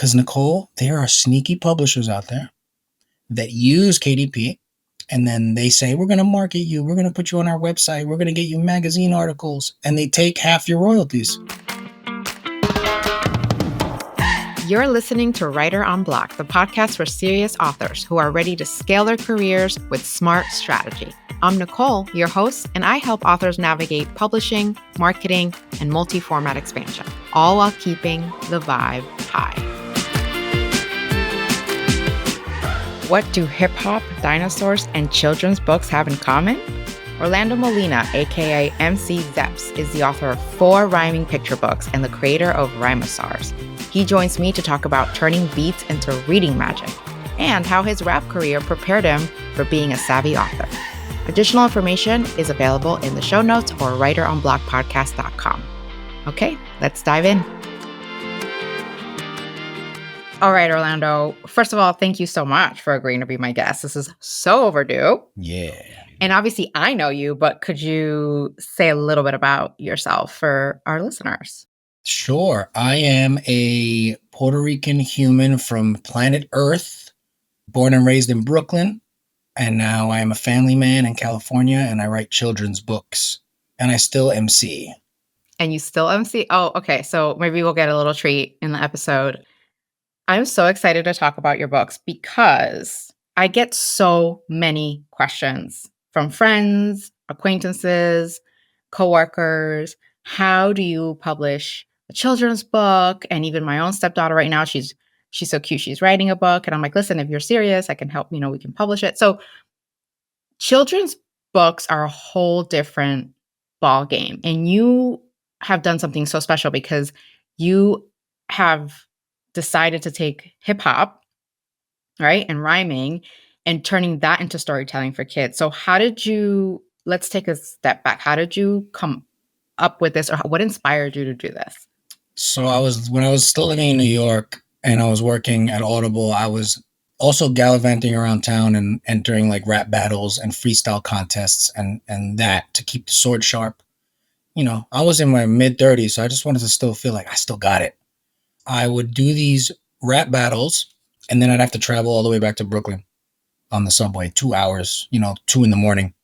Because Nicole, there are sneaky publishers out there that use KDP, and then they say, we're going to market you. We're going to put you on our website. We're going to get you magazine articles, and they take half your royalties. You're listening to Writer Unblocked, the podcast for serious authors who are ready to scale their careers with smart strategy. I'm Nicole, your host, and I help authors navigate publishing, marketing, and multi-format expansion, all while keeping the vibe high. What do hip-hop, dinosaurs, and children's books have in common? Orlando Molina, aka MC Zeps, is the author of 4 rhyming picture books and the creator of Rhymosaurs. He joins me to talk about turning beats into reading magic and how his rap career prepared him for being a savvy author. Additional information is available in the show notes or writerunblockedpodcast.com. Okay, let's dive in. All right, Orlando. First of all, thank you so much for agreeing to be my guest. This is so overdue. Yeah. And obviously I know you, but could you say a little bit about yourself for our listeners? Sure. I am a Puerto Rican human from planet Earth, born and raised in Brooklyn. And now I am a family man in California, and I write children's books. And I still MC. And you still MC? Oh, okay. So maybe we'll get a little treat in the episode. I'm so excited to talk about your books because I get so many questions from friends, acquaintances, coworkers. How do you publish a children's book? And even my own stepdaughter right now, she's so cute. She's writing a book. And I'm like, listen, if you're serious, I can help, we can publish it. So children's books are a whole different ball game. And you have done something so special because you have decided to take hip hop, right, and rhyming and turning that into storytelling for kids. So let's take a step back. How did you come up with this, or what inspired you to do this? So when I was still living in New York and I was working at Audible, I was also gallivanting around town and entering like rap battles and freestyle contests and that to keep the sword sharp. I was in my mid-30s, so I just wanted to still feel like I still got it. I would do these rap battles, and then I'd have to travel all the way back to Brooklyn on the subway, 2 hours, 2 a.m.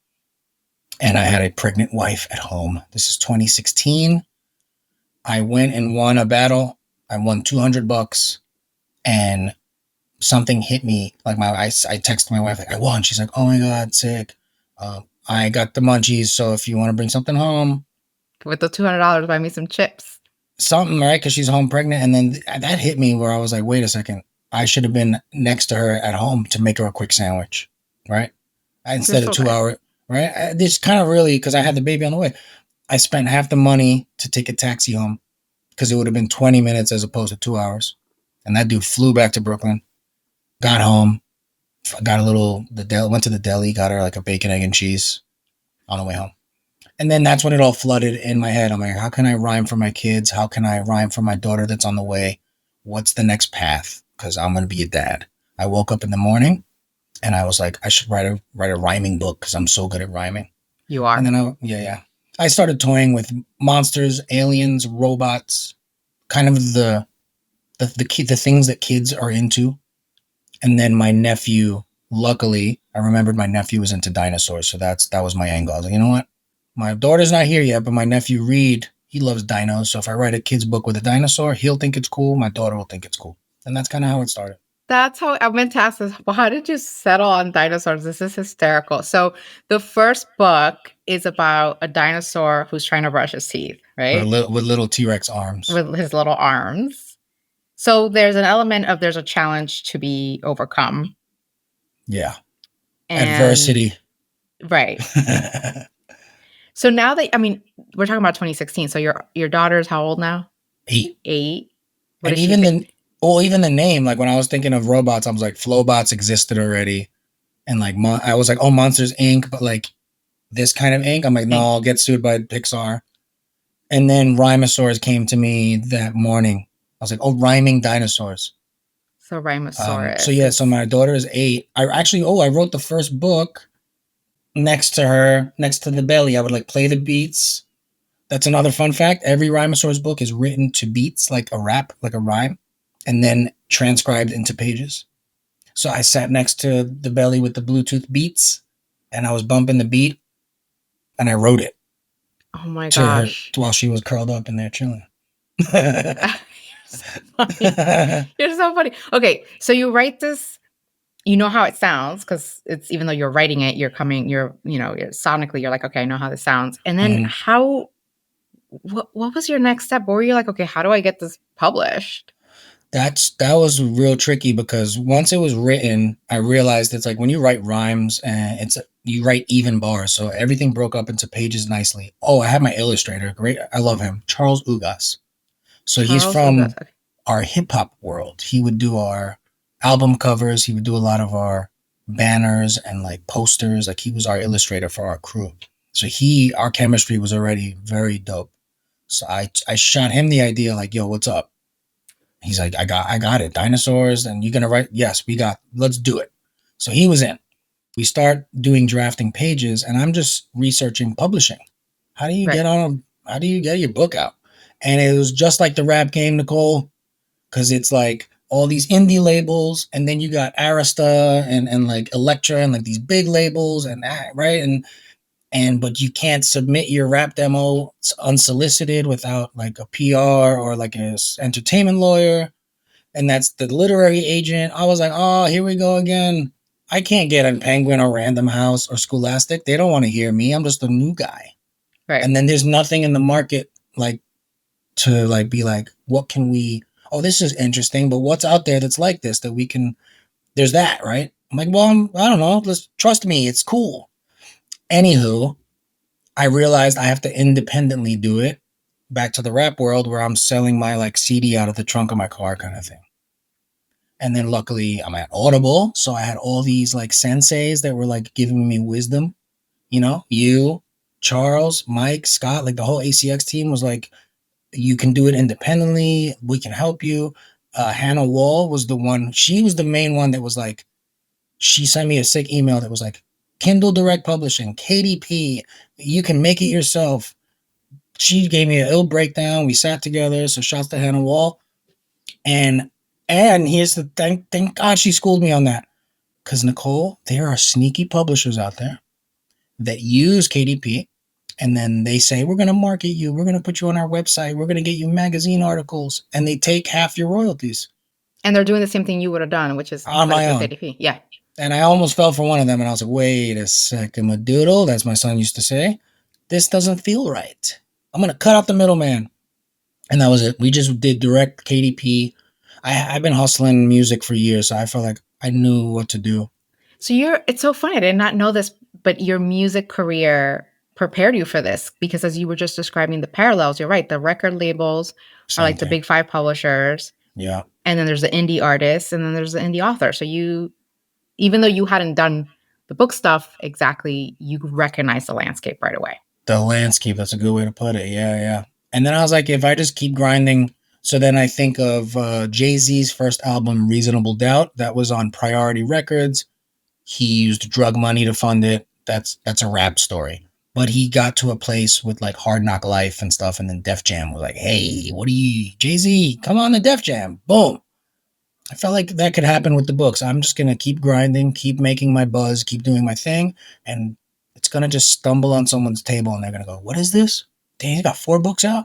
And I had a pregnant wife at home. This is 2016. I went and won a battle. I won $200, and something hit me. Like I texted my wife, like, I won. She's like, oh my God, sick. I got the munchies. So if you want to bring something home. With the $200, buy me some chips. Something, right? Because she's home pregnant. And then that hit me where I was like, wait a second. I should have been next to her at home to make her a quick sandwich, right? Instead of 2 hours, right? This kind of really, because I had the baby on the way. I spent half the money to take a taxi home because it would have been 20 minutes as opposed to 2 hours. And that dude flew back to Brooklyn, got home, got went to the deli, got her like a bacon, egg, and cheese on the way home. And then that's when it all flooded in my head. I'm like, how can I rhyme for my kids? How can I rhyme for my daughter that's on the way? What's the next path? Because I'm going to be a dad. I woke up in the morning and I was like, I should write a rhyming book because I'm so good at rhyming. You are? And then I started toying with monsters, aliens, robots, kind of the things that kids are into. And then my nephew, luckily, I remembered my nephew was into dinosaurs. So that was my angle. I was like, you know what? My daughter's not here yet, but my nephew Reed, he loves dinos. So if I write a kid's book with a dinosaur, he'll think it's cool. My daughter will think it's cool. And that's kind of how it started. That's how I meant to ask this. Well, how did you settle on dinosaurs? This is hysterical. So the first book is about a dinosaur who's trying to brush his teeth, right? With little T-Rex arms. With his little arms. So there's an element of there's a challenge to be overcome. Yeah. Adversity. Right. So now we're talking about 2016. So your daughter's how old now? 8. 8. And even the name, like when I was thinking of robots, I was like, Flowbots existed already. And like, I was like, oh, Monsters Inc. But like this kind of ink, I'm like, no, I'll get sued by Pixar. And then Rhymosaurs came to me that morning. I was like, oh, rhyming dinosaurs. So Rhymosaurs. So my daughter is 8. I wrote the first book next to her, next to the belly. I would like play the beats. That's another fun fact. Every Rhymosaurs book is written to beats, like a rap, like a rhyme. And then transcribed into pages. So I sat next to the belly with the Bluetooth Beats, and I was bumping the beat, and I wrote it Oh my to her gosh. while she was curled up in there chilling. You're so funny. You're so funny. Okay, so you write this, you know how it sounds because it's even though you're writing it, you're sonically, you're like, okay, I know how this sounds. And then Mhm. what was your next step? What were you like, okay, how do I get this published? That was real tricky because once it was written, I realized it's like when you write rhymes and you write even bars, so everything broke up into pages nicely. Oh, I had my illustrator, great, I love him, Charles Ugas. So he's Charles Ugas. from Okay. our hip hop world. He would do our album covers. He would do a lot of our banners and like posters. Like he was our illustrator for our crew. So our chemistry was already very dope. So I shot him the idea like, yo, what's up? He's like, I got it. Dinosaurs, and you're gonna write? Yes, let's do it. So he was in. We start doing drafting pages, and I'm just researching publishing. Right. How do you get your book out? And it was just like the rap game, Nicole, because it's like all these indie labels, and then you got Arista and like Elektra and like these big labels, and right, and but you can't submit your rap demo unsolicited without like a PR or like an entertainment lawyer, and that's the literary agent. I was like, oh, here we go again. I can't get on Penguin or Random House or Scholastic. They don't want to hear me. I'm just a new guy. Right. And then there's nothing in the market like to like be like, what can we? Oh, this is interesting, but what's out there that's like this that we can? There's that, right? I'm like, well, I don't know. Let's trust me. It's cool. Anywho, I realized I have to independently do it. Back to the rap world where I'm selling my like CD out of the trunk of my car kind of thing. And then luckily I'm at Audible. So I had all these like senseis that were like giving me wisdom. You, Charles, Mike, Scott, like the whole ACX team was like, you can do it independently. We can help you. Hannah Wall was the one, she was the main one that was like, she sent me a sick email that was like, Kindle Direct Publishing, KDP, you can make it yourself. She gave me an ill breakdown. We sat together. So shouts to Hannah Wall. And here's the thing. Thank God she schooled me on that. Because Nicole, there are sneaky publishers out there that use KDP, and then they say, we're going to market you. We're going to put you on our website. We're going to get you magazine articles. And they take half your royalties And they're doing the same thing you would have done, which is on put it my through own. KDP. Yeah. And I almost fell for one of them. And I was like, wait a second, my doodle. That's my son used to say. This doesn't feel right. I'm going to cut out the middleman. And that was it. We just did direct KDP. I've been hustling music for years, so I felt like I knew what to do. So it's so funny. I did not know this, but your music career prepared you for this because as you were just describing the parallels, you're right. The record labels are Same like the thing. big five publishers, Yeah. and then there's the indie artists, and then there's the indie author. So even though you hadn't done the book stuff exactly, you recognize the landscape right away. The landscape, that's a good way to put it. Yeah, yeah. And then I was like, if I just keep grinding, so then I think of Jay-Z's first album, Reasonable Doubt, that was on Priority Records. He used drug money to fund it. That's a rap story. But he got to a place with like Hard Knock Life and stuff, and then Def Jam was like, "Hey, what do you, Jay-Z? Come on to Def Jam!" Boom. I felt like that could happen with the books. I'm just gonna keep grinding, keep making my buzz, keep doing my thing, and it's gonna just stumble on someone's table, and they're gonna go, "What is this? Dang, he's got 4 books out.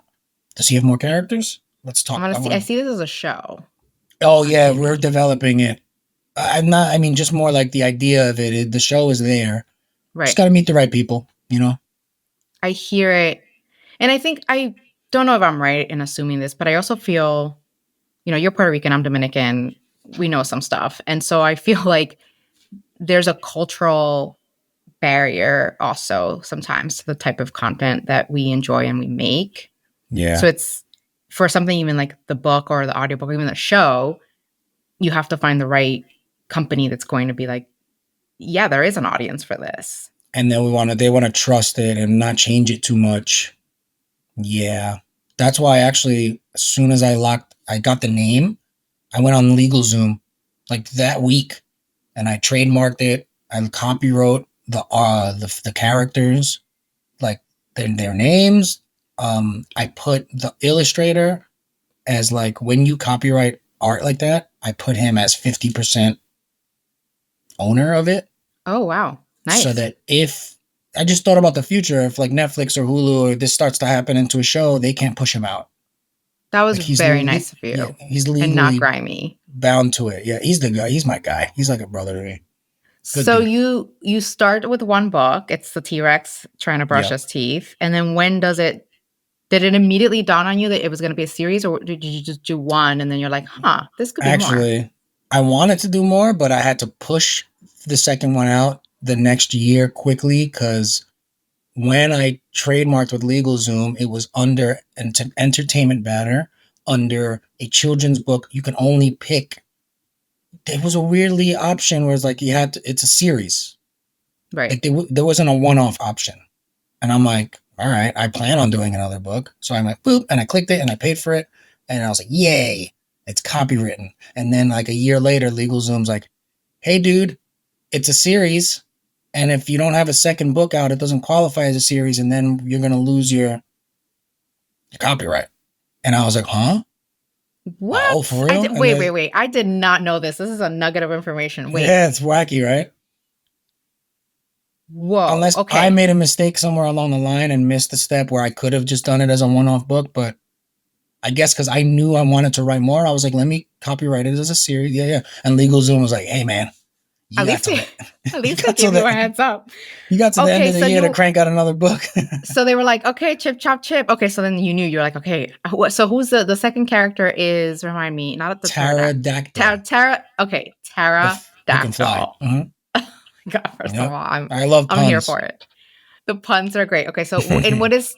Does he have more characters? Let's talk." I see this as a show Oh on yeah, we're TV. developing it. I'm not. I mean, just more like the idea of it. The show is there. Just Right. got to meet the right people. I hear it. And I think I don't know if I'm right in assuming this, but I also feel, you're Puerto Rican, I'm Dominican. We know some stuff. And so I feel like there's a cultural barrier also sometimes to the type of content that we enjoy and we make. Yeah. So it's for something even like the book or the audiobook, or even the show, you have to find the right company that's going to be like, yeah, there is an audience for this. And then they want to trust it and not change it too much. Yeah. That's why actually, as soon as I got the name, I went on LegalZoom like that week, and I trademarked it. I copywrote the characters, like their names. I put the illustrator as like when you copyright art like that, I put him as 50% owner of it. Oh, wow. So Nice. that if I just thought about the future, if like Netflix or Hulu or this starts to happen into a show, they can't push him out. That was Like very nice of yeah, you he's and not legally grimy. bound to it. Yeah, he's the guy. He's my guy. He's like a brother to me. Good So dude. you start with one book. It's the T-Rex trying to brush Yeah. his teeth. And then when does it did it immediately dawn on you that it was going to be a series, or did you just do one and then you're like, "Huh, this could be more." Actually, I wanted to do more, but I had to push the second one out the next year quickly because when I trademarked with LegalZoom, it was under entertainment banner under a children's book. You can only pick. There was a weirdly option where it's like you had to, it's a series. Right. Like there wasn't a one-off option. And I'm like, all right, I plan on doing another book. So I'm like, boop, and I clicked it and I paid for it. And I was like, yay, it's copywritten. And then like a year later, LegalZoom's like, hey, dude, it's a series. And if you don't have a second book out, it doesn't qualify as a series. And then you're going to lose your copyright. And I was like, huh? Oh, What? for I real? did And wait, then, wait, wait. I did not know this. This is a nugget of information. Wait. yeah, it's wacky, right? Whoa. Unless I Okay. made a mistake somewhere along the line and missed a step where I could have just done it as a one-off book, but I guess because I knew I wanted to write more, I was like, let me copyright it as a series. Yeah, yeah. And LegalZoom was like, hey man, you At got least to they let at you least they got to gave you a the heads up. you got to the end Okay, of the so year to you crank out another book. so they were like, "Okay, chip chop chip." Okay, so then you knew you're like, "Okay, so who's the second character is remind me, not at the Pterodactyl, Tara okay, who can fly. pterodactyl. Mm-hmm. God, first of Yep. all, I love I'm here puns. for it. The puns are great. Okay, so and what is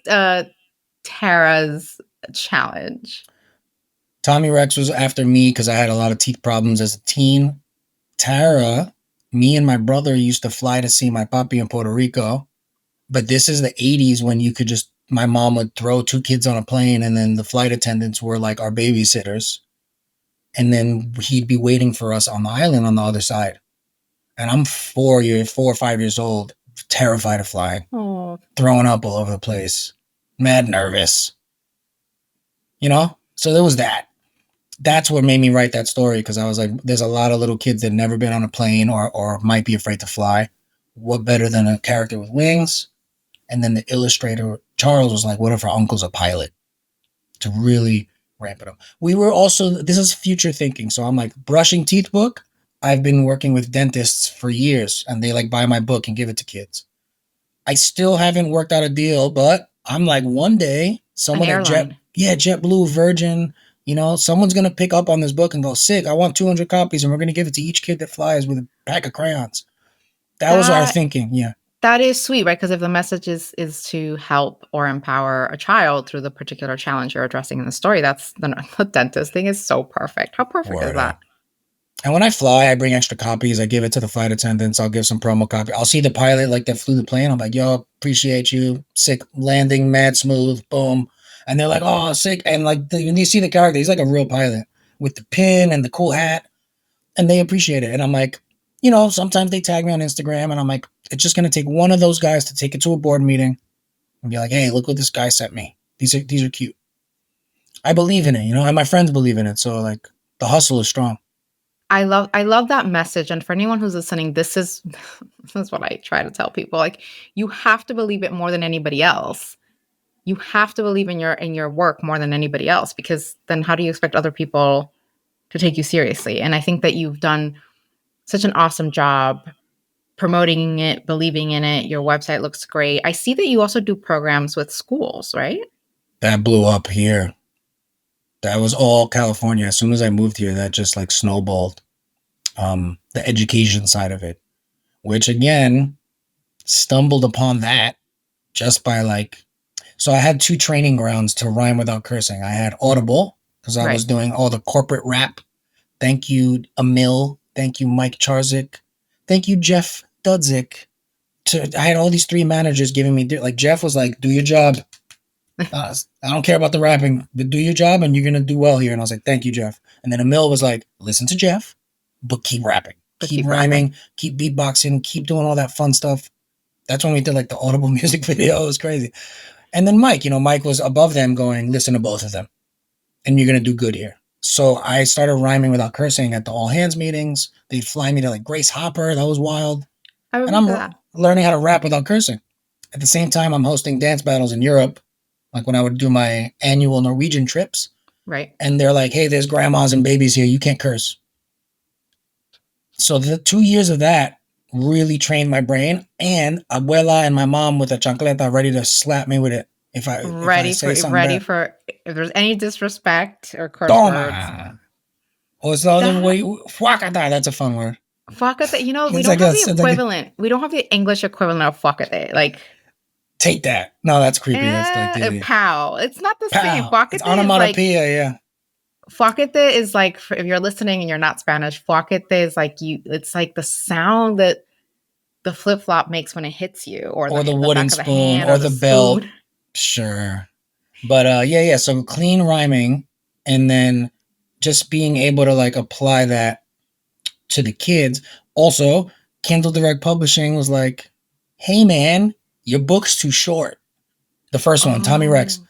Tara's challenge? Tommy Rex was after me because I had a lot of teeth problems as a teen. Tara, me and my brother used to fly to see my papi in Puerto Rico. But this is the 80s when you could just, my mom would throw two kids on a plane and then the flight attendants were like our babysitters. And then he'd be waiting for us on the island on the other side. And I'm 4 or 5 years old, terrified of flying, Oh, throwing up all over the place, mad nervous, you know? So there was that. That's what made me write that story because I was like, there's a lot of little kids that never been on a plane or might be afraid to fly. What better than a character with wings? And then the illustrator, Charles, was like, what if our uncle's a pilot? To really ramp it up. We were also, this is future thinking. So I'm like, brushing teeth book. I've been working with dentists for years and they like buy my book and give it to kids. I still haven't worked out a deal, but I'm like, one day, an someone at airline. JetBlue, Virgin, someone's going to pick up on this book and go, sick, I want 200 copies and we're going to give it to each kid that flies with a pack of crayons. That was our That thinking. Yeah. That is sweet, right? Because if the message is to help or empower a child through the particular challenge you're addressing in the story, that's the dentist thing is so perfect. How perfect is Word up. that? And when I fly, I bring extra copies. I give it to the flight attendants. I'll give some promo copy. I'll see the pilot like that flew the plane. I'm like, yo, appreciate you. Sick landing, mad smooth, boom. And they're like, oh, sick. And like when you see the character, he's like a real pilot with the pin and the cool hat. And they appreciate it. And I'm like, sometimes they tag me on Instagram and I'm like, it's just gonna take one of those guys to take it to a board meeting and be like, hey, look what this guy sent me. These are cute. I believe in it, and my friends believe in it. So like the hustle is strong. I love that message. And for anyone who's listening, this is this is what I try to tell people. Like you have to believe it more than anybody else. You have to believe in your work more than anybody else, because then how do you expect other people to take you seriously? And I think that you've done such an awesome job promoting it, believing in it. Your website looks great. I see that you also do programs with schools, right? That blew up here. That was all California. As soon as I moved here, that just like snowballed. The education side of it, which again, stumbled upon that just by like, so I had two training grounds to rhyme without cursing. I had Audible because I was Right. doing all the corporate rap. Thank you, Emil. Thank you, Mike Charzik. Thank you, Jeff Dudzik. I had all these three managers giving me, like, Jeff was like, do your job. I don't care about the rapping, but do your job and you're going to do well here. And I was like, thank you, Jeff. And then Emil was like, listen to Jeff, but keep rapping, But keep keep rapping. rhyming, keep beatboxing, keep doing all that fun stuff. That's when we did like the Audible music video. It was crazy. And then Mike was above them going, listen to both of them and you're going to do good here. So I started rhyming without cursing at the all hands meetings. They'd fly me to like Grace Hopper. That was wild. I And remember I'm that. learning how to rap without cursing. At the same time, I'm hosting dance battles in Europe, like when I would do my annual Norwegian trips. Right. And they're like, hey, there's grandmas and babies here. You can't curse. So the 2 years of that really trained my brain. And abuela and my mom with a chancleta ready to slap me with it if I say something Ready bad. for if there's any disrespect or curse words. Toma. Or it's the other That way. Fuakata. That's a fun word. fuckate, we It's don't like have a, the it's like a, equivalent. We don't have the English equivalent of fuckate. Like take that. No, that's creepy. That's like the pow. It's not the same. pow. It's onomatopoeia. Yeah. Fuckate is like if you're listening and you're not Spanish, fuckate is like it's like the sound that the flip flop makes when it hits you, or Or the the wooden back of the spoon hand, or or the the belt. spoon. Sure. But yeah. So clean rhyming and then just being able to like apply that to the kids. Also, Kindle Direct Publishing was like, hey man, your book's too short. The first one, Tommy Rex. Oh,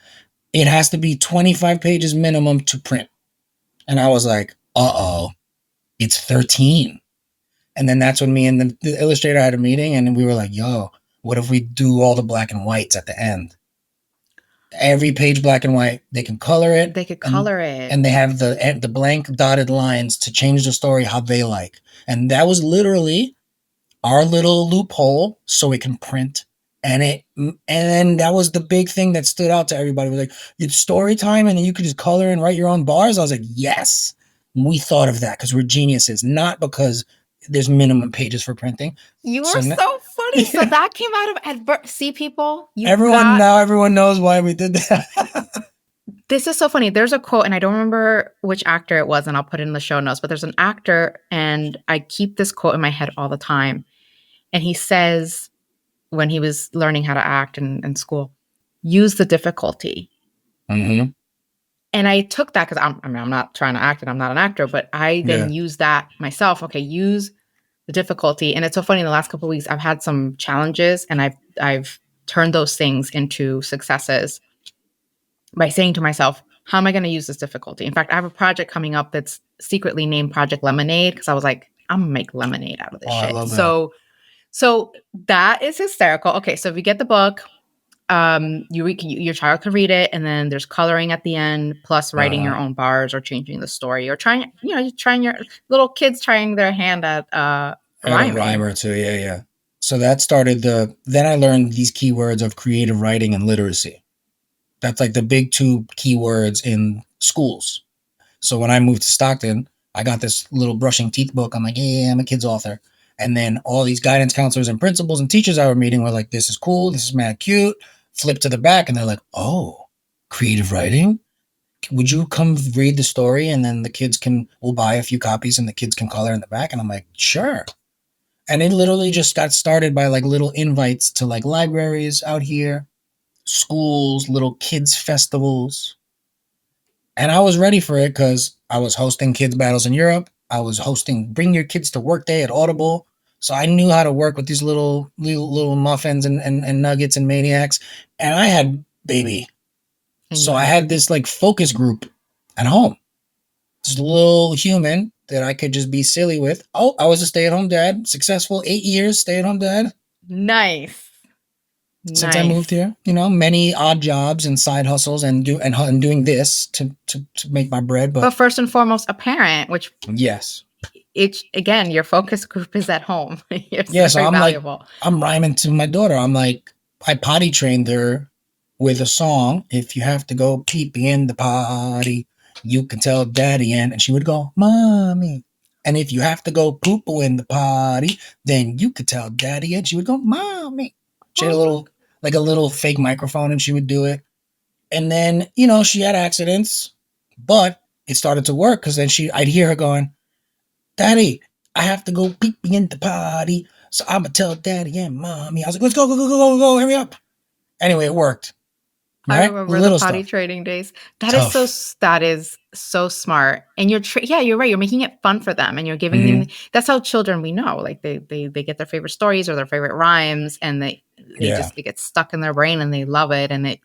It has to be 25 pages minimum to print. And I was like, uh-oh, it's 13. And then that's when me and the illustrator had a meeting and we were like, yo, what if we do all the black and whites at the end? Every page black and white. They can color it they could and color it. and they have the blank dotted lines to change the story how they like. And that was literally our little loophole so it can print. And then that was the big thing that stood out to everybody. It was like, it's story time and then you could just color and write your own bars. I was like, yes, we thought of that because we're geniuses, not because there's minimum pages for printing. You So are so funny. So yeah, that came out of see people. everyone knows why we did that. This is so funny. There's a quote, and I don't remember which actor it was, and I'll put it in the show notes, but there's an actor, and I keep this quote in my head all the time. And he says, when he was learning how to act in school, use the difficulty. Mm-hmm. And I took that because I'm not trying to act and I'm not an actor, but I then use that myself. Okay, use the difficulty. And it's so funny, in the last couple of weeks, I've had some challenges and I've turned those things into successes by saying to myself, how am I going to use this difficulty? In fact, I have a project coming up that's secretly named Project Lemonade because I was like, I'm gonna make lemonade out of this shit. I love that. So that is hysterical. Okay, so if you get the book, your child can read it, and then there's coloring at the end, plus writing your own bars or changing the story or trying your little kids trying their hand at A rhyming. rhymer too. Yeah. So that started then I learned these keywords of creative writing and literacy. That's like the big two keywords in schools. So when I moved to Stockton, I got this little brushing teeth book. I'm like, yeah, I'm a kid's author. And then all these guidance counselors and principals and teachers I were meeting were like, this is cool. This is mad cute. Flip to the back. And they're like, oh, creative writing? Would you come read the story? And then we'll buy a few copies and the kids can color in the back. And I'm like, sure. And it literally just got started by like little invites to like libraries out here, schools, little kids festivals. And I was ready for it because I was hosting kids battles in Europe. I was hosting Bring Your Kids to Work Day at Audible. So I knew how to work with these little muffins and nuggets and maniacs. And I had baby. So I had this like focus group at home. This little human that I could just be silly with. Oh, I was a stay-at-home dad, successful 8 years stay-at-home dad. Nice. Since I moved here, many odd jobs and side hustles and doing this to make my bread. But first and foremost, a parent, which yes, it's again, your focus group is at home. So I'm valuable. Like, I'm rhyming to my daughter. I'm like, I potty trained her with a song. If you have to go pee in the potty, you can tell daddy, and she would go, mommy. And if you have to go poop in the potty, then you could tell daddy, and she would go, mommy. She had a little fake microphone and she would do it. And then, she had accidents, but it started to work because then I'd hear her going, daddy, I have to go peeping in the potty. So I'm going to tell daddy and mommy. I was like, let's go, hurry up. Anyway, it worked. Right? I remember the potty training days. That is so smart. And you're right. You're making it fun for them and you're giving them, that's how children, we know, like they get their favorite stories or their favorite rhymes and they get stuck in their brain and they love it. And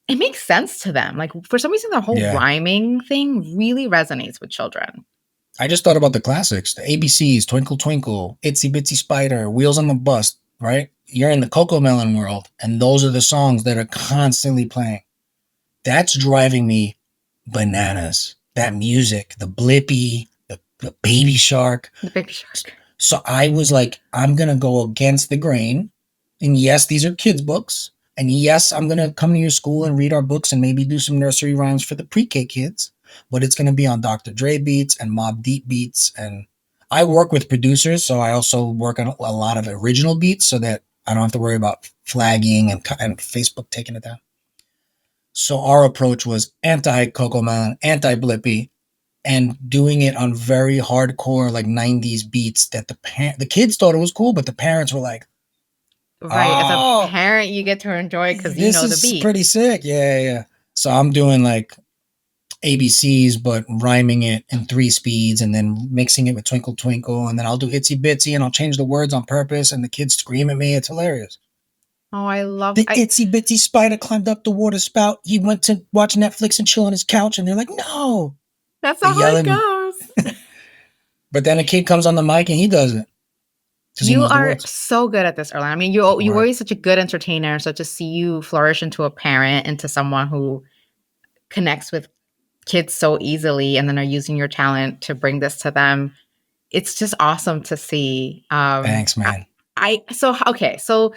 it makes sense to them. Like, for some reason, the whole Yeah. rhyming thing really resonates with children. I just thought about the classics, the ABCs, Twinkle Twinkle, Itsy Bitsy Spider, Wheels on the Bus, right? You're in the Coco Melon world, and those are the songs that are constantly playing. That's driving me bananas. That music, the Blippy, the Baby Shark. The Baby Shark. So I was like, I'm going to go against the grain. And yes, these are kids' books. And yes, I'm going to come to your school and read our books and maybe do some nursery rhymes for the pre-K kids. But it's going to be on Dr. Dre beats and Mobb Deep beats. And I work with producers, so I also work on a lot of original beats so that I don't have to worry about flagging and Facebook taking it down. So our approach was anti-Coco Melon, anti-Blippy, and doing it on very hardcore like 90s beats that the kids thought it was cool, but the parents were like, Right. As a oh, parent, you get to enjoy it because you this know the is beat. pretty sick. Yeah, yeah. So I'm doing like ABCs, but rhyming it in 3 speeds and then mixing it with Twinkle Twinkle. And then I'll do Itsy Bitsy and I'll change the words on purpose. And the kids scream at me. It's hilarious. Oh, I love The itsy bitsy spider climbed up the water spout. He went to watch Netflix and chill on his couch. And they're like, no. That's They not how yell it at me. goes. But then a kid comes on the mic and he does it because he You knows the are words. so good at this, Erlen. I mean, you're Right. always such a good entertainer. So to see you flourish into a parent, into someone who connects with kids so easily, and then are using your talent to bring this to them, it's just awesome to see. Thanks, man. So okay, so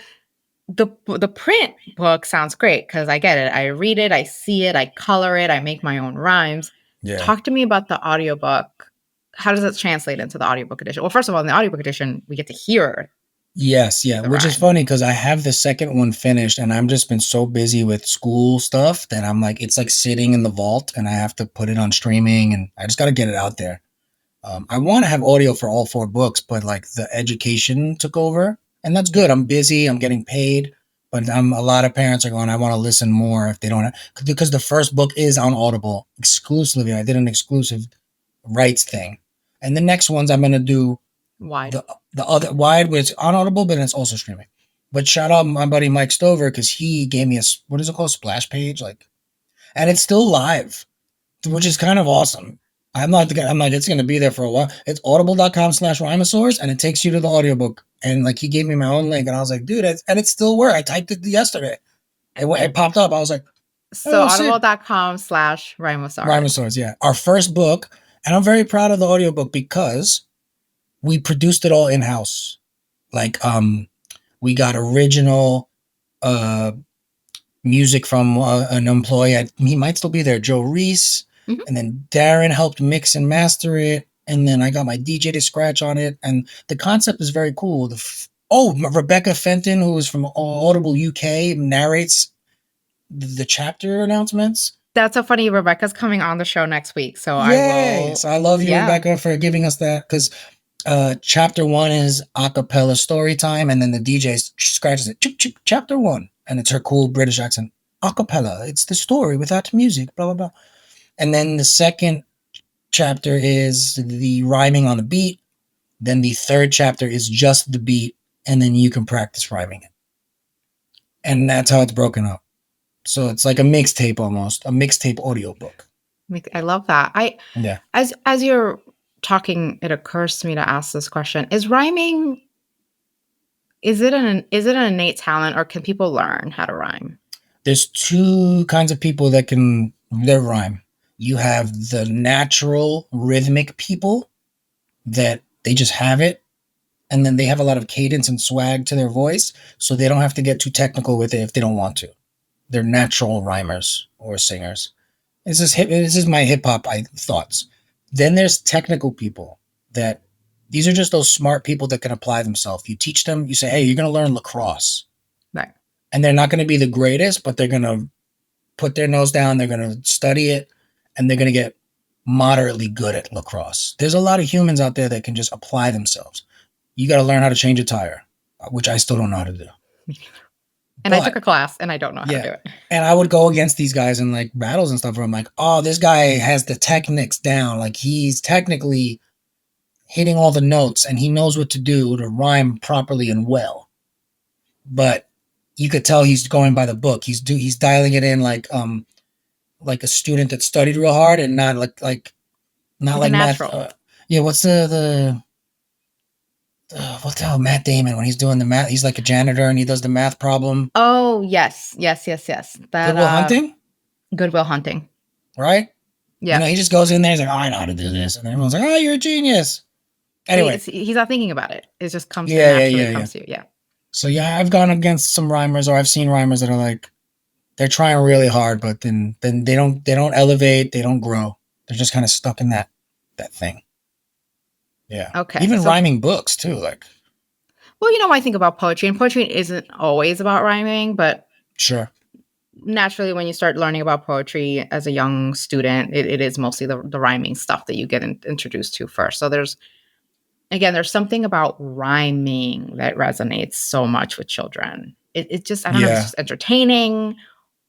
the print book sounds great because I get it. I read it, I see it, I color it, I make my own rhymes. Yeah. Talk to me about the audiobook. How does it translate into the audiobook edition? Well, first of all, in the audiobook edition, we get to hear Yes, yeah, the which is rhyme. funny because I have the second one finished and I'm just been so busy with school stuff that I'm like, it's like sitting in the vault and I have to put it on streaming and I just got to get it out there. I want to have audio for all 4 books, but like the education took over and that's good. I'm busy, I'm getting paid, but a lot of parents are going, I want to listen more if they don't have, because the first book is on Audible exclusively. I did an exclusive rights thing. And the next ones I'm going to do Wide. the other wide was on Audible, but it's also streaming. But shout out my buddy Mike Stover because he gave me a what is it called, splash page, like, and it's still live, which is kind of awesome. I'm like it's gonna be there for a while. It's audible.com/Rhymosaurs and it takes you to the audiobook. And like he gave me my own link and I was like, dude, and it still worked. I typed it yesterday. It popped up. I was like, So oh shit. audible.com/Rhymosaurs. Rhymosaurs, yeah. Our first book, and I'm very proud of the audiobook because we produced it all in-house. Like we got original uh, music from an employee. He might still be there, Joe Reese. Mhm. And then Darren helped mix and master it. And then I got my DJ to scratch on it. And the concept is very cool. Rebecca Fenton, who is from Audible UK, narrates the chapter announcements. That's so funny. Rebecca's coming on the show next week. So I Yay! will. So I love you, Yeah. Rebecca, for giving us that because chapter 1 is acapella story time, and then the DJ scratches it. Chapter 1, and it's her cool British accent. Acapella. It's the story without music. Blah blah blah. And then the second chapter is the rhyming on the beat. Then the third chapter is just the beat, and then you can practice rhyming it. And that's how it's broken up. So it's like a mixtape almost, a mixtape audiobook. I love that. Yeah. As you're talking, it occurs to me to ask this question: Is rhyming, is it an innate talent, or can people learn how to rhyme? There's 2 kinds of people that can rhyme. You have the natural rhythmic people that they just have it, and then they have a lot of cadence and swag to their voice, so they don't have to get too technical with it if they don't want to. They're natural rhymers or singers. This is my hip hop thoughts. Then there's technical people that these are just those smart people that can apply themselves. You teach them, you say, hey, you're going to learn lacrosse. Right. And they're not going to be the greatest, but they're going to put their nose down, they're going to study it, and they're going to get moderately good at lacrosse. There's a lot of humans out there that can just apply themselves. You got to learn how to change a tire, which I still don't know how to do. And I took a class and I don't know how to do it. And I would go against these guys in like battles and stuff where I'm like, oh, this guy has the techniques down. Like he's technically hitting all the notes and he knows what to do to rhyme properly and well. But you could tell he's going by the book. He's dialing it in like a student that studied real hard and not not Like a like math. natural. Yeah, what's the what's the hell Matt Damon when he's doing the math? He's like a janitor and he does the math problem. Oh, yes. Yes, yes, yes. That Goodwill Hunting, Good Will Hunting. right? You know, Yeah. he just goes in there. He's like, "Oh, I know how to do this," and everyone's like, "Oh, you're a genius." Anyway, He's not thinking about it. It just comes, it yeah, yeah, naturally yeah, yeah. comes to you. Yeah. So yeah, I've gone against some rhymers, or I've seen rhymers that are like they're trying really hard, but then they don't elevate, they don't grow. They're just kind of stuck in that thing. Yeah, Okay. even So, rhyming books too. Like, well, you know, I think about poetry, and poetry isn't always about rhyming, but sure, naturally, when you start learning about poetry as a young student, it is mostly the rhyming stuff that you get introduced to first. So there's something about rhyming that resonates so much with children. It just, I don't know if it's yeah, just entertaining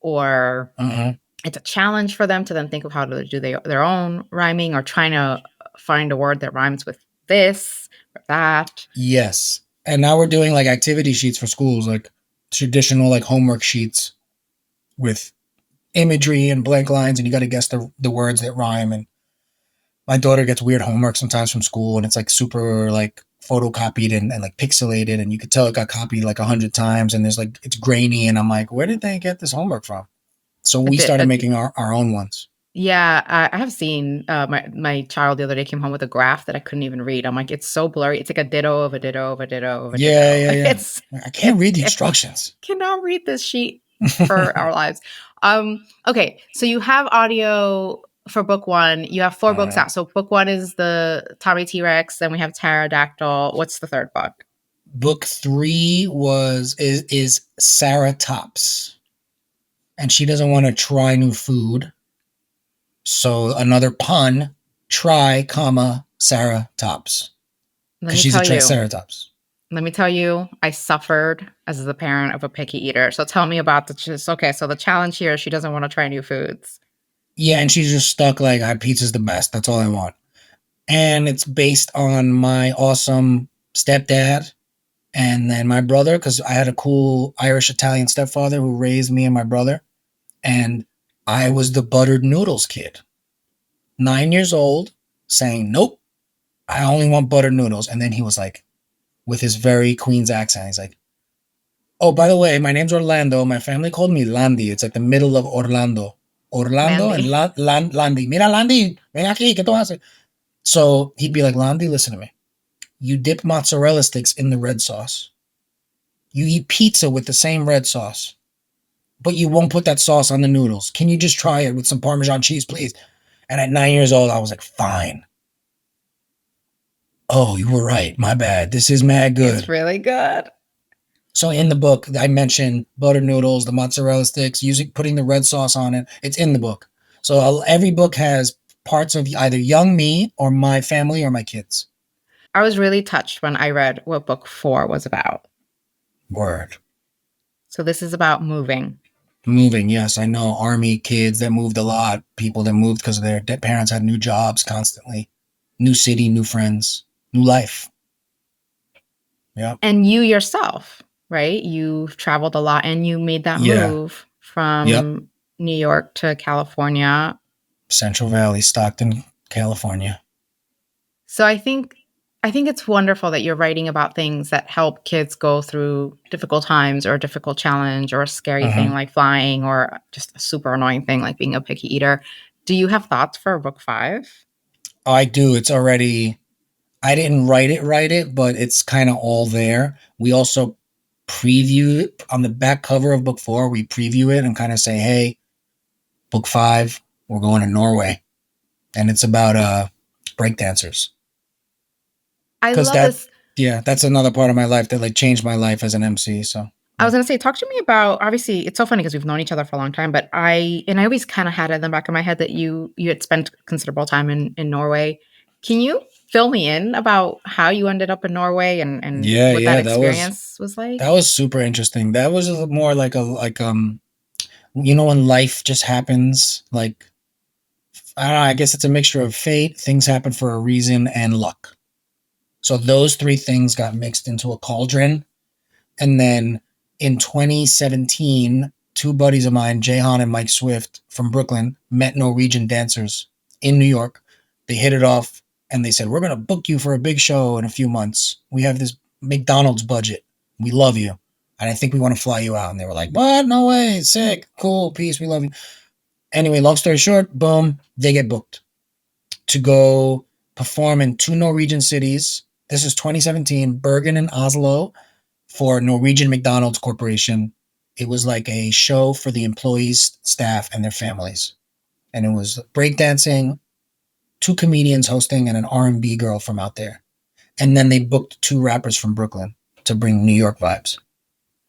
or uh-huh. it's a challenge for them to then think of how to do their own rhyming or trying to find a word that rhymes with this or that. Yes. And now we're doing like activity sheets for schools, like traditional like homework sheets with imagery and blank lines, and you got to guess the words that rhyme. And my daughter gets weird homework sometimes from school, and it's like super like photocopied and like pixelated, and you could tell it got copied like 100 times, and there's like it's grainy, and I'm like, where did they get this homework from? So A we bit, started making our own ones. yeah, I have seen my child the other day came home with a graph that I couldn't even read. I'm like, it's so blurry. It's like a ditto of a ditto of a ditto of a Yeah, ditto. yeah, yeah. It's I can't read the it instructions. cannot read this sheet for our lives. Okay, so you have audio for book one. You have four books uh, out. So book one is the Tommy T Rex. Then we have Pterodactyl. What's the third book? book three is Sarah Tops, and she doesn't want to try new food. So another pun, try, comma, Sarah Tops. Let Because me she's a tell you. triceratops. Let me tell you, I suffered as the parent of a picky eater. So tell me about the just okay. So the challenge here, she doesn't want to try new foods. Yeah, and she's just stuck like pizza's the best. That's all I want. And it's based on my awesome stepdad and then my brother, because I had a cool Irish Italian stepfather who raised me and my brother. And I was the buttered noodles kid, 9 years old, saying, nope, I only want buttered noodles. And then he was like, with his very Queen's accent, he's like, oh, by the way, my name's Orlando. My family called me Landy. It's like the middle of Orlando. Orlando and Landy. Landy. Mira, Landy, ven aquí, ¿qué tú haces? So he'd be like, Landy, listen to me. You dip mozzarella sticks in the red sauce. You eat pizza with the same red sauce, but you won't put that sauce on the noodles. Can you just try it with some Parmesan cheese, please? And at 9 years old, I was like, fine. Oh, you were right. My bad. This is mad It's good. really good. So in the book, I mentioned butter noodles, the mozzarella sticks, putting the red sauce on it. It's in the book. So every book has parts of either young me or my family or my kids. I was really touched when I read what book four was about. Word. So this is about moving. Moving, yes, I know. Army kids that moved a lot. People that moved because their parents had new jobs constantly. New city, new friends, new life. Yep. And you yourself, right? You've traveled a lot and you made that Yeah. move Yep. from New York to California. Central Valley, Stockton, California. So I think it's wonderful that you're writing about things that help kids go through difficult times or a difficult challenge or a scary thing Uh-huh. like flying or just a super annoying thing like being a picky eater. Do you have thoughts for book five? I do. It's already I didn't write it, but it's kind of all there. We also preview it on the back cover of book four. We preview it and kind of say, hey, book five, we're going to Norway. And it's about breakdancers. I Because love this. that's another part of my life that like changed my life as an MC. So I yeah. was gonna say, talk to me about obviously it's so funny because we've known each other for a long time, but I always kind of had it in the back of my head that you had spent considerable time in Norway. Can you fill me in about how you ended up in Norway and Yeah, what that yeah, experience was like? that was super interesting. That was more like you know when life just happens, like I don't know, I guess it's a mixture of fate, things happen for a reason, and luck. So those three things got mixed into a cauldron. And then In 2017, two buddies of mine, Jahan and Mike Swift from Brooklyn, met Norwegian dancers in New York. They hit it off and they said, "We're going to book you for a big show in a few months. We have this McDonald's budget. We love you. And I think we want to fly you out." And they were like, "What? No way. Sick. Cool. Peace. We love you." Anyway, long story short, boom, they get booked to go perform in two Norwegian cities. This is 2017, Bergen and Oslo, for Norwegian McDonald's Corporation. It was like a show for the employees, staff, and their families. And it was breakdancing, two comedians hosting, and an R&B girl from out there. And then they booked two rappers from Brooklyn to bring New York vibes.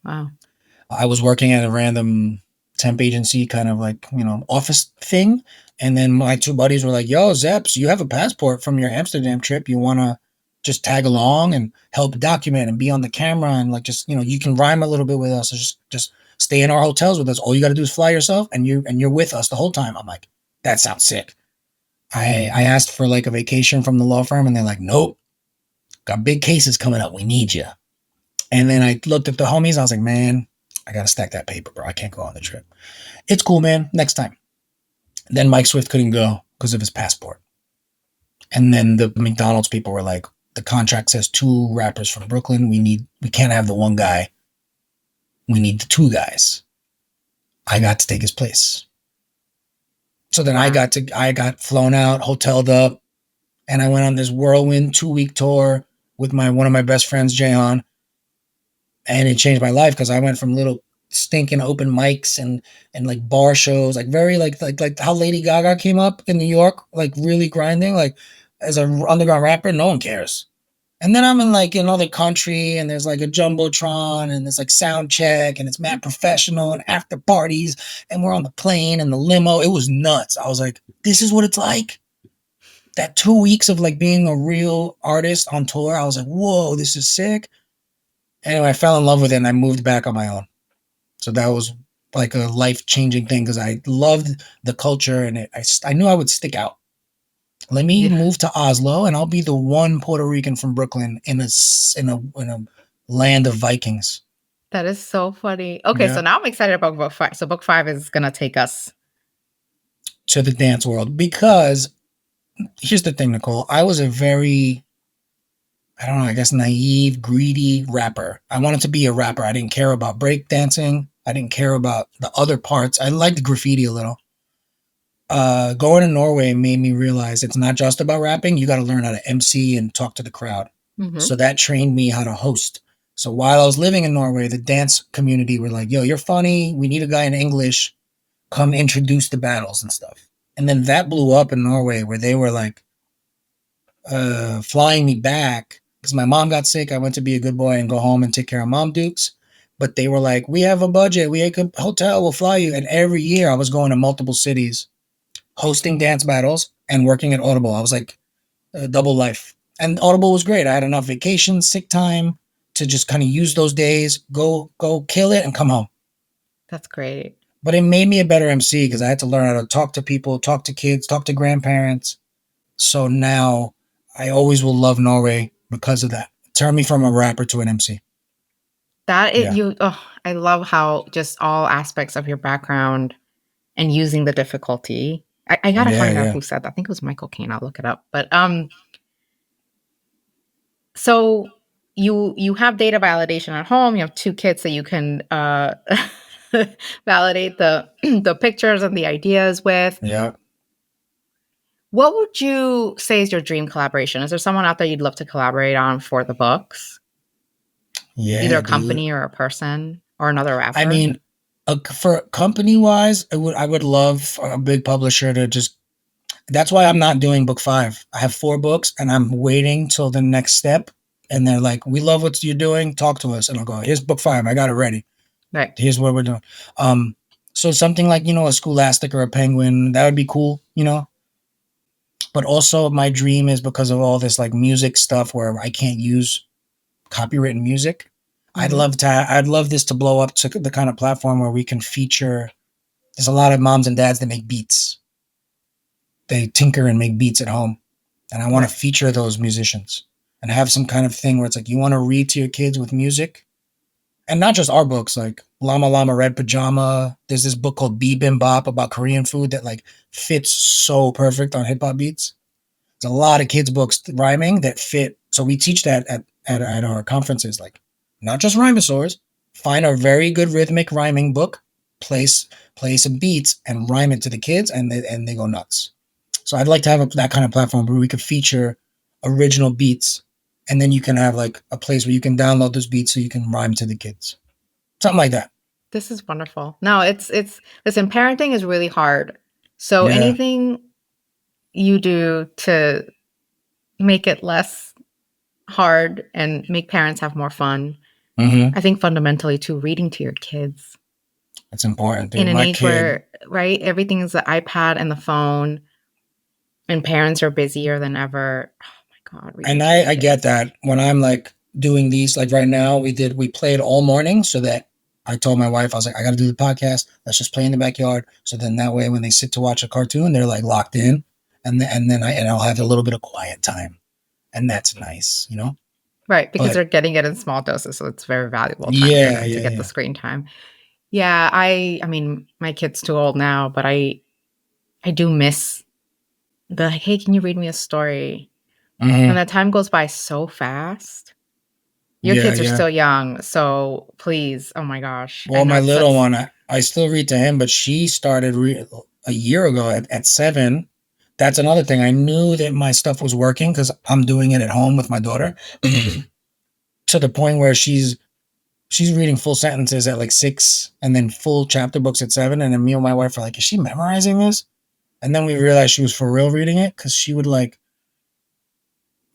Wow. I was working at a random temp agency, kind of like, office thing. And then my two buddies were like, "Yo, Zeps, you have a passport from your Amsterdam trip. You want to just tag along and help document and be on the camera and like just, you can rhyme a little bit with us. So just stay in our hotels with us. All you got to do is fly yourself and you're with us the whole time." I'm like, that sounds sick. I asked for like a vacation from the law firm and they're like, "Nope, got big cases coming up. We need you." And then I looked at the homies. I was like, "Man, I got to stack that paper, bro. I can't go on the trip." "It's cool, man. Next time." Then Mike Swift couldn't go because of his passport. And then the McDonald's people were like, "The contract says two rappers from Brooklyn. We can't have the one guy. We need the two guys." I got to take his place. So then Wow. I got flown out, hoteled up, and I went on this whirlwind 2-week tour with one of my best friends, Jayon. And it changed my life because I went from little stinking open mics and like bar shows, like very like how Lady Gaga came up in New York, like really grinding, like as an underground rapper, no one cares. And then I'm in like another country and there's like a jumbotron and there's like sound check and it's mad professional and after parties and we're on the plane and the limo. It was nuts. I was like, this is what it's like. That 2 weeks of like being a real artist on tour, I was like, whoa, this is sick. Anyway, I fell in love with it and I moved back on my own. So that was like a life-changing thing because I loved the culture and I knew I would stick out. Let me Yeah. move to Oslo and I'll be the one Puerto Rican from Brooklyn in a land of Vikings. That is so funny. Okay, so Yeah. now I'm excited about book 5. So book 5 is gonna take us. To the dance world because here's the thing, Nicole. I was a very, I don't know, I guess naive, greedy rapper. I wanted to be a rapper. I didn't care about breakdancing. I didn't care about the other parts. I liked graffiti a little. Going to Norway made me realize it's not just about rapping. You got to learn how to MC and talk to the crowd. Mhm. So that trained me how to host. So while I was living in Norway, the dance community were like, "Yo, you're funny. We need a guy in English. Come introduce the battles and stuff." And then that blew up in Norway where they were like flying me back because my mom got sick. I went to be a good boy and go home and take care of Mom Dukes. But they were like, "We have a budget. We have a hotel. We'll fly you." And every year I was going to multiple cities hosting dance battles and working at Audible. I was like a double life. And Audible was great. I had enough vacation, sick time to just kind of use those days, go kill it and come home. That's great. But it made me a better MC because I had to learn how to talk to people, talk to kids, talk to grandparents. So now I always will love Norway because of that. It turned me from a rapper to an MC. That it Yeah. you oh, I love how just all aspects of your background and using the difficulty. I gotta Yeah, find out yeah. who said that. I think it was Michael Caine. I'll look it up. But so you have data validation at home. You have 2 kids that you can validate the the pictures and the ideas with. Yeah. What would you say is your dream collaboration? Is there someone out there you'd love to collaborate on for the books? Either Yeah, a dude. company or a person or another I rapper? mean, for company wise, I would love a big publisher to just. That's why I'm not doing book 5. I have 4 books, and I'm waiting till the next step. And they're like, "We love what you're doing. Talk to us." And I'll go, "Here's book 5. I got it ready. Right. Here's what we're doing." Um, so something like a Scholastic or a Penguin that would be cool. But also, my dream is because of all this like music stuff where I can't use copywritten music. Mhm. I'd love this to blow up to the kind of platform where we can feature. There's a lot of moms and dads that make beats. They tinker and make beats at home, and I want Right. to feature those musicians and have some kind of thing where it's like you want to read to your kids with music, And not just our books, like Llama Llama Red Pajama. There's this book called Bibimbap about Korean food that like fits so perfect on hip hop beats. There's a lot of kids' books rhyming that fit. So we teach that at our conferences, like not just Rhymosaurs. Find a very good rhythmic rhyming book, place play some beats, and rhyme it to the kids, and they go nuts. So I'd like to have that kind of platform where we could feature original beats, and then you can have like a place where you can download those beats so you can rhyme to the kids, something like that. This is wonderful. No, it's listen, parenting is really hard. So Yeah. anything you do to make it less hard and make parents have more fun. Mm-hmm. I think fundamentally too, reading to your kids It's important, in dude. an My age kid. where, right, everything is the iPad and the phone and parents are busier than ever. Oh my God, reading And to your I get kids. that when I'm like doing these, like right now, we played all morning so that I told my wife, I was like, I got to do the podcast. Let's just play in the backyard. So then that way, when they sit to watch a cartoon, they're like locked in, and I'll have a little bit of quiet time, and that's nice, you know. Right, because But they're getting it in small doses, so it's very valuable time for yeah, them to yeah, get the yeah. screen time. Yeah, I mean, my kid's too old now, but I do miss the like, hey, can you read me a story? And Mm-hmm. that time goes by so fast. Your Yeah, kids are yeah. still young, so please, oh my gosh. I Well, know my it's little that's one, I still read to him, but she started a year ago at 7. That's another thing. I knew that my stuff was working because I'm doing it at home with my daughter to the point where she's reading full sentences at like 6 and then full chapter books at 7. And then me and my wife are like, is she memorizing this? And then we realized she was for real reading it because she would like,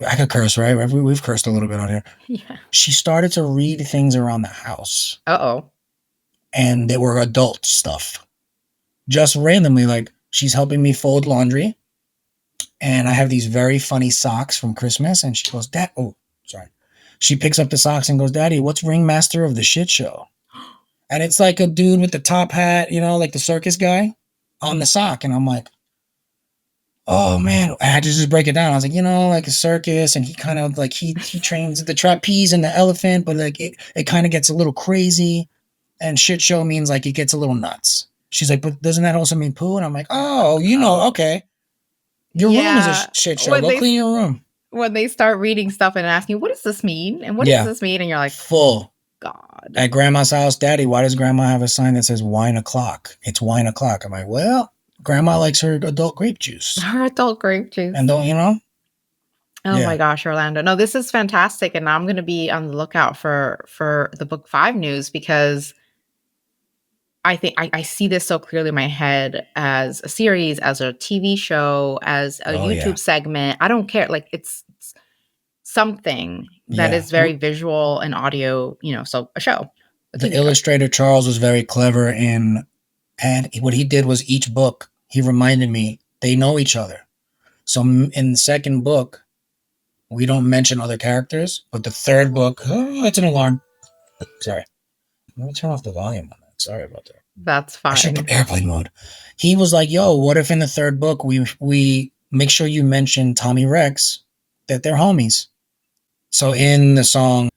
I could curse, right? We've cursed a little bit on here. yeah. She started to read things around the house Uh-oh. and they were adult stuff. Just randomly, like she's helping me fold laundry and I have these very funny socks from Christmas. And she goes, Dad, oh, sorry. She picks up the socks and goes, Daddy, what's Ringmaster of the Shit Show? And it's like a dude with the top hat, you know, like the circus guy on the sock. And I'm like, oh man, I had to just break it down. I was like, like a circus, and he kind of like he trains the trapeze and the elephant, but like it kind of gets a little crazy. And shit show means like it gets a little nuts. She's like, but doesn't that also mean poo? And I'm like, oh, okay. Your room is a Yeah. shit show. When Go they clean your room. when they start reading stuff and asking, what does this mean? And what does Yeah, this mean? And you're like, full. God. At grandma's house, Daddy, why does grandma have a sign that says wine o'clock? It's wine o'clock. I'm like, well, grandma likes her adult grape juice. Her adult grape juice. And don't, Oh my yeah. gosh, Orlando. No, this is fantastic. And I'm gonna be on the lookout for the book 5 news because I think I see this so clearly in my head as a series, as a TV show, as a Oh, yeah. YouTube segment. I don't care. Like it's something that Yeah. is very visual and audio, so a show, a The TV show. illustrator Charles was very clever and what he did was each book, he reminded me they know each other. So in the second book, we don't mention other characters, but the third book, oh, it's an alarm. Sorry. Let me turn off the volume on that. Sorry about that. That's I should fine. put airplane mode. He was like, yo, what if in the third book we make sure you mention Tommy Rex, that they're homies. So in the song,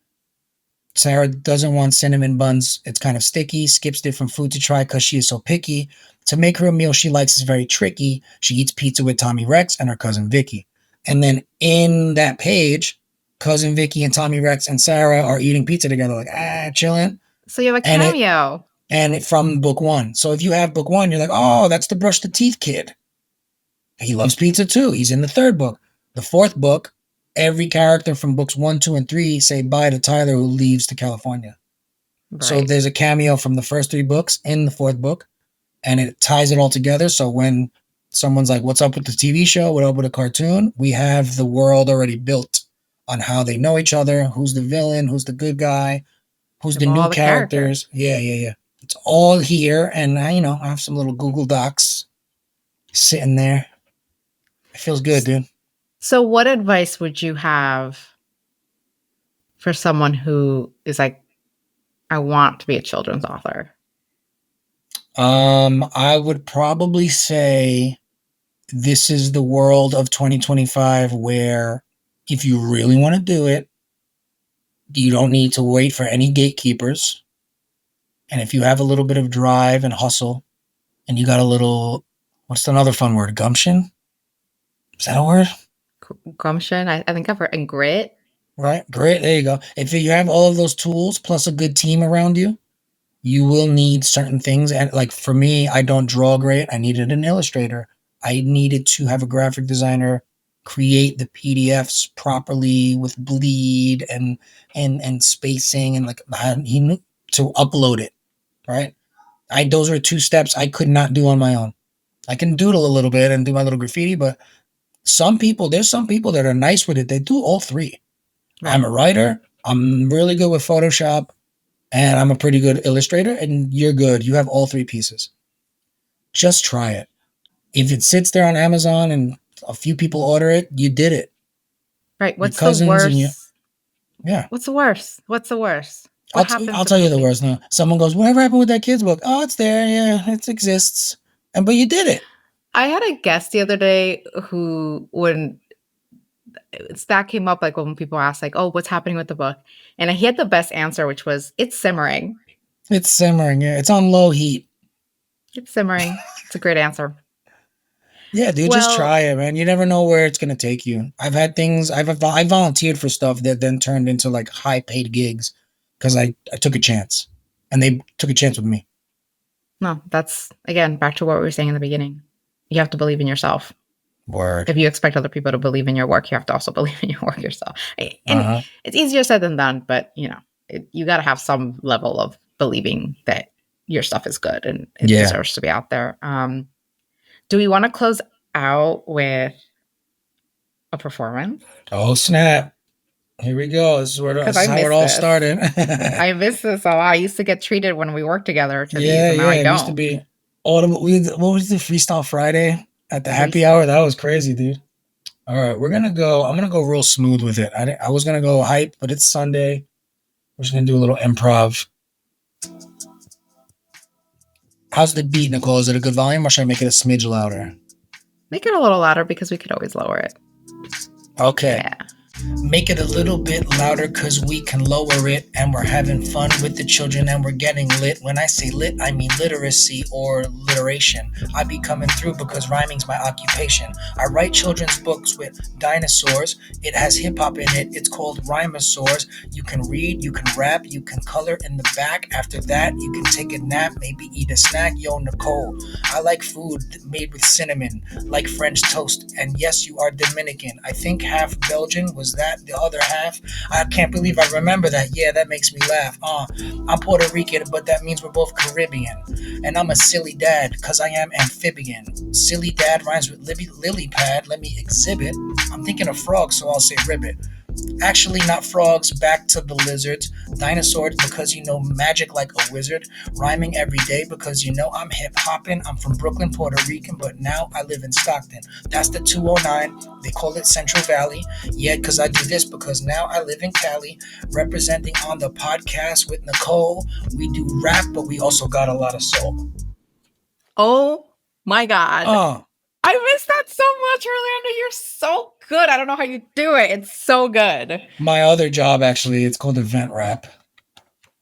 Sarah doesn't want cinnamon buns. It's kind of sticky. Skips different food to try because she is so picky. To make her a meal she likes is very tricky. She eats pizza with Tommy Rex and her cousin Vicky. And then in that page, cousin Vicky and Tommy Rex and Sarah are eating pizza together, like chilling. So you have a And cameo. from book 1. So if you have book 1, you're like, oh, that's the brush the teeth kid. He loves pizza too. He's in the third book. The fourth book, every character from books 1, 2, and 3 say bye to Tyler, who leaves to California. So Right. there's a cameo from the first 3 books in the fourth book, and it ties it all together. So when someone's like, what's up with the TV show? What up with a cartoon? We have the world already built on how they know each other, who's the villain, who's the good guy, who's You the have new all the characters. characters. Yeah, yeah, yeah. It's all here. And I have some little Google Docs sitting there. It feels good, dude. So what advice would you have for someone who is like, I want to be a children's author? I would probably say this is the world of 2025 where if you really want to do it, you don't need to wait for any gatekeepers. And if you have a little bit of drive and hustle, and you got a little, what's another fun word? Gumption? Is that a word? Gumption. I think I've heard, and grit. Right? Great. There you go. If you have all of those tools plus a good team around you, you will need certain things. And like for me, I don't draw great. I needed an illustrator. I needed to have a graphic designer create the PDFs properly with bleed and spacing and like he knew to upload it. Right. Those are two steps I could not do on my own. I can doodle a little bit and do my little graffiti, but there's some people that are nice with it. They do all three. Right. I'm a writer. I'm really good with Photoshop and I'm a pretty good illustrator, and you're good. You have all three pieces. Just try it. If it sits there on Amazon and a few people order it, you did it. Right. Your What's the cousins and you, worst? yeah. What's the worst? What's the worst? What happens I'll if tell you the something? worst now. Someone goes, "Whatever happened with that kid's book?" Oh, it's there. Yeah, it exists. But you did it. I had a guest the other day who, when that came up, like when people ask, like, "Oh, what's happening with the book?" and he had the best answer, which was, "It's simmering. It's simmering. Yeah, it's on low heat. It's simmering." It's a great answer. Yeah, dude, just Well, try it, man. You never know where it's gonna take you. I've had things. I volunteered for stuff that then turned into like high paid gigs because I took a chance, and they took a chance with me. no, that's again back to what we were saying in the beginning. You have to believe in yourself. Word. If you expect other people to believe in your work, you have to also believe in your work yourself. Uh And huh. it's easier said than done, but you got to have some level of believing that your stuff is good and it Yeah. deserves to be out there. Do we want to close out with a performance? Oh snap! Here we go. Because This is I how it miss all this. started. I miss this a lot. I used to get treated when we worked together to these, Yeah, and now yeah. I It used to don't. be audible. What was the Freestyle Friday at the happy hour? Freestyle. That was crazy, dude. All right, we're gonna go. I'm gonna go real smooth with it. I was gonna go hype, but it's Sunday. We're just gonna do a little improv. How's the beat, Nicole? Is it a good volume, or should I make it a smidge louder? Make it a little louder because we could always lower it. Okay. Yeah. Make it a little bit louder cause we can lower it, and we're having fun with the children and we're getting lit. When I say lit, I mean literacy or literation. I be coming through because rhyming's my occupation. I write children's books with dinosaurs. It has hip hop in it. It's called Rhymosaurs. You can read, you can rap, you can color in the back. After that, you can take a nap, maybe eat a snack. Yo, Nicole, I like food made with cinnamon, like French toast. And yes, you are Dominican. I think half Belgian. Was that the other half? I can't believe I remember that. Yeah, that makes me laugh. I'm Puerto Rican, but that means we're both Caribbean. And I'm a silly dad, cause I am amphibian. Silly dad rhymes with lily pad. Let me exhibit. I'm thinking of frogs, so I'll say ribbit. Actually, not frogs, back to the lizards. Dinosaurs, because you know magic like a wizard. Rhyming every day because you know I'm hip hopping. I'm from Brooklyn, Puerto Rican, but now I live in Stockton. That's the 209. They call it Central Valley. Yeah, because I do this because now I live in Cali. Representing on the podcast with Nicole. We do rap, but we also got a lot of soul. Oh my God. Oh, I missed that so much, Orlando. You're so good. I don't know how you do it. It's so good. my other job actually, it's called event rap.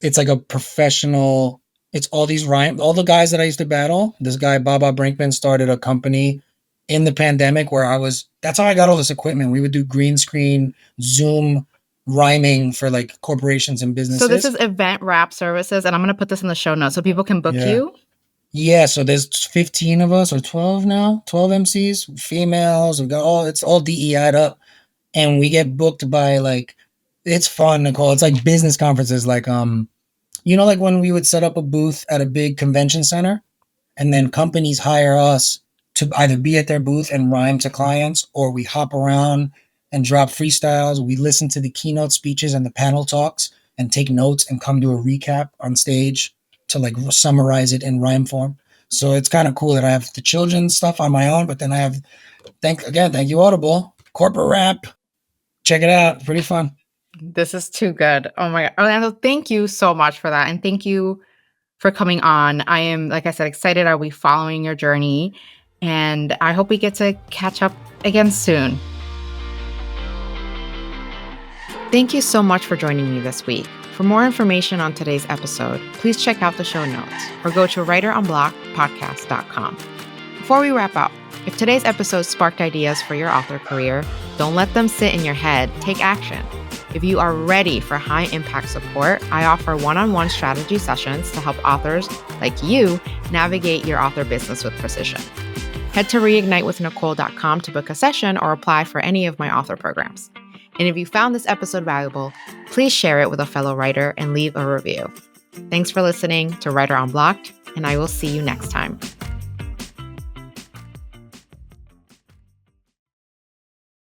It's like a professional. It's all these rhyme. All the guys that I used to battle. This guy Baba Brinkman started a company in the pandemic where I was. That's how I got all this equipment. We would do green screen, Zoom rhyming for like corporations and So this businesses. is event rap services, and I'm going to put this in the show notes so people can book Yeah, you. yeah. So there's 15 of us or 12 now. 12 MCs, females. We got all. It's all DEI'd up, and we get booked by like. It's fun, Nicole. It's like business conferences, like like when we would set up a booth at a big convention center and then companies hire us to either be at their booth and rhyme to clients, or we hop around and drop freestyles. We listen to the keynote speeches and the panel talks and take notes and come do a recap on stage to like summarize it in rhyme form. So it's kind of cool that I have the children's stuff on my own, but then I have, thank you, Audible, corporate rap. Check it out. Pretty fun. This is too good. Oh my God. Orlando, thank you so much for that. And thank you for coming on. I am, like I said, excited. I'll be following your journey. And I hope we get to catch up again soon. Thank you so much for joining me this week. For more information on today's episode, please check out the show notes or go to writerunblockedpodcast.com. Before we wrap up, if today's episode sparked ideas for your author career, don't let them sit in your head. Take action. If you are ready for high-impact support, I offer one-on-one strategy sessions to help authors like you navigate your author business with precision. Head to reignitewithnicole.com to book a session or apply for any of my author programs. And if you found this episode valuable, please share it with a fellow writer and leave a review. Thanks for listening to Writer Unblocked, and I will see you next time.